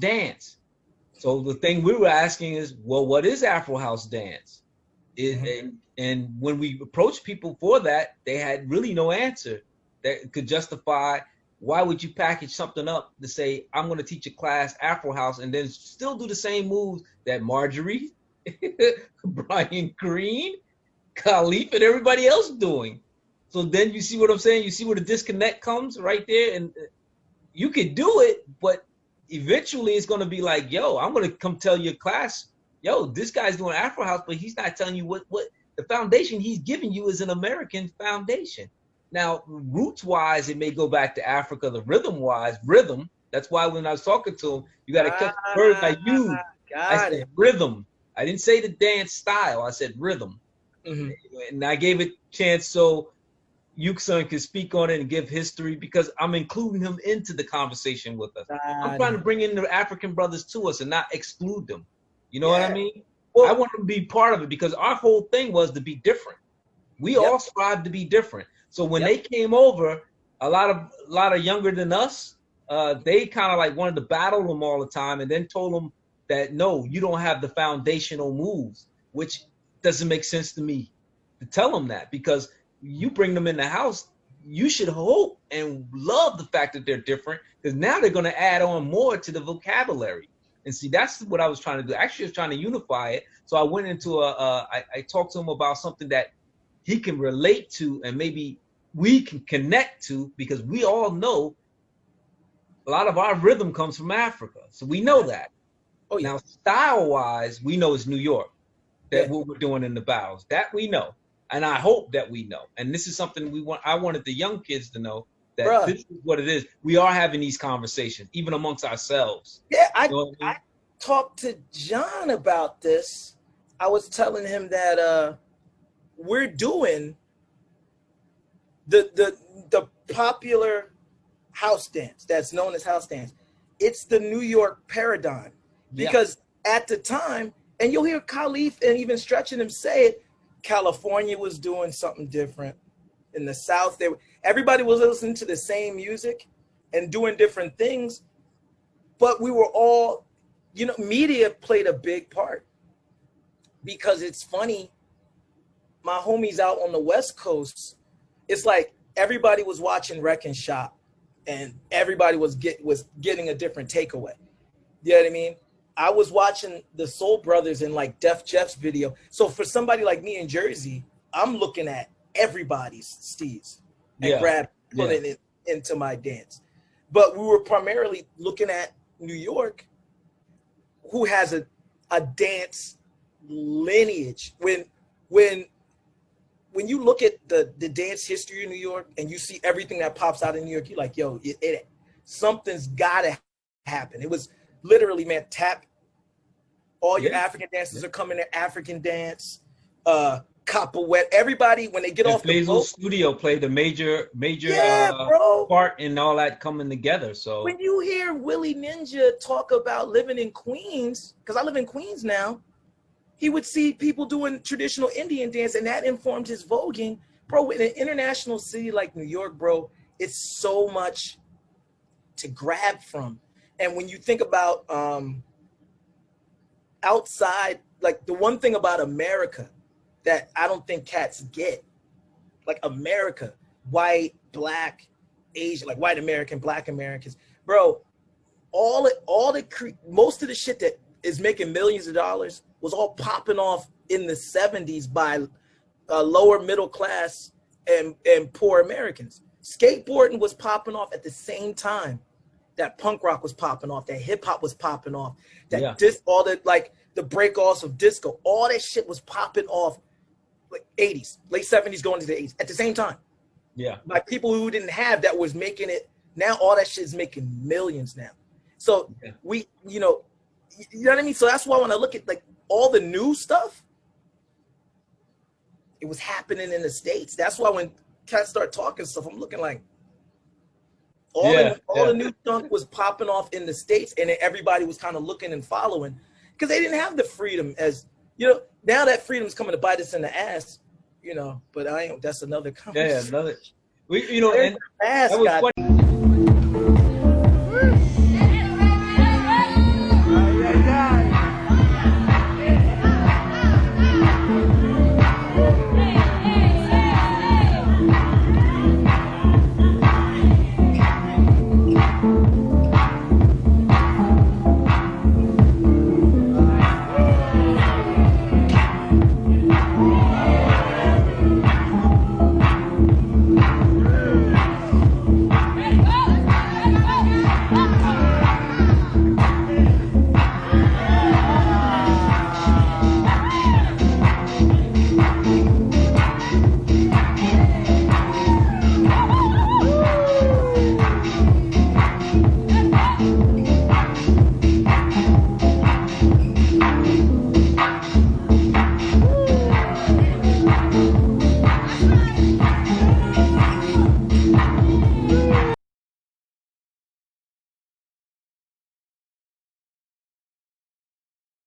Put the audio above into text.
Dance. So the thing we were asking is, well, what is Afro House dance? And when we approached people for that, they had really no answer that could justify why would you package something up to say, I'm going to teach a class Afro House and then still do the same moves that Marjorie, Brian Green, Khalif, and everybody else doing. So then you see what I'm saying? You see where the disconnect comes right there? And you could do it, but eventually it's going to be like, yo, I'm going to come tell your class, yo, this guy's doing Afro House, but he's not telling you what the foundation he's giving you is an American foundation. Now, roots-wise, it may go back to Africa, the rhythm-wise, rhythm. That's why when I was talking to him, you got to catch the word I used. I said rhythm. I didn't say the dance style. I said rhythm. And I gave it a chance so Yuxun can speak on it and give history, because I'm including him into the conversation with us. I'm trying to bring in the African brothers to us and not exclude them. You know what I mean? Well, I want them to be part of it, because our whole thing was to be different. We all strive to be different. So when they came over, a lot of younger than us, they kind of like wanted to battle them all the time, and then told them that no, you don't have the foundational moves, which doesn't make sense to me to tell them that, because you bring them in the house, you should hope and love the fact that they're different, because now they're going to add on more to the vocabulary. And see, that's what I was trying to do. Actually, I was trying to unify it. So I went into I talked to him about something that he can relate to and maybe we can connect to, because we all know a lot of our rhythm comes from Africa. So we know that. Oh, yeah. Now, style-wise, we know it's New York, that what we're doing in the bows. That we know. And I hope that we know. And this is something I wanted the young kids to know, that this is what it is. We are having these conversations, even amongst ourselves. Yeah, I talked to John about this. I was telling him that we're doing the popular house dance that's known as house dance. It's the New York paradigm. Because at the time, and you'll hear Khalif and even Stretching him say it, California was doing something different. In the South, everybody was listening to the same music and doing different things, but we were all, media played a big part. Because it's funny, my homies out on the West Coast, it's like everybody was watching Wreck and Shop, and everybody was getting a different takeaway. You know what I mean? I was watching the Soul Brothers in like Def Jeff's video. So for somebody like me in Jersey, I'm looking at everybody's steez and putting it into my dance. But we were primarily looking at New York, who has a dance lineage. When you look at the dance history of New York and you see everything that pops out in New York, you're like, yo, something's gotta happen. It was literally, man, tap. All your African dancers are coming to African dance. Capoeira. Everybody, when they get off the boat, Studio played a major part in all that coming together. So when you hear Willie Ninja talk about living in Queens, because I live in Queens now, he would see people doing traditional Indian dance, and that informed his voguing. Bro, in an international city like New York, bro, it's so much to grab from. And when you think about outside, like the one thing about America that I don't think cats get, like America, white, black, Asian, like white American, black Americans, bro, most of the shit that is making millions of dollars was all popping off in the 70s by lower middle class and poor Americans. Skateboarding was popping off at the same time that punk rock was popping off, that hip hop was popping off, that all the like the break-offs of disco, all that shit was popping off like 80s, late 70s going to the 80s at the same time. Yeah. By people who didn't have that was making it. Now all that shit is making millions now. So you know what I mean? So that's why when I look at like all the new stuff, it was happening in the States. That's why when cats start talking stuff, I'm looking like all the new junk was popping off in the States, and then everybody was kind of looking and following because they didn't have the freedom as, you know, now that freedom's coming to bite us in the ass, you know, but that's another conversation. Yeah, another. And that was funny.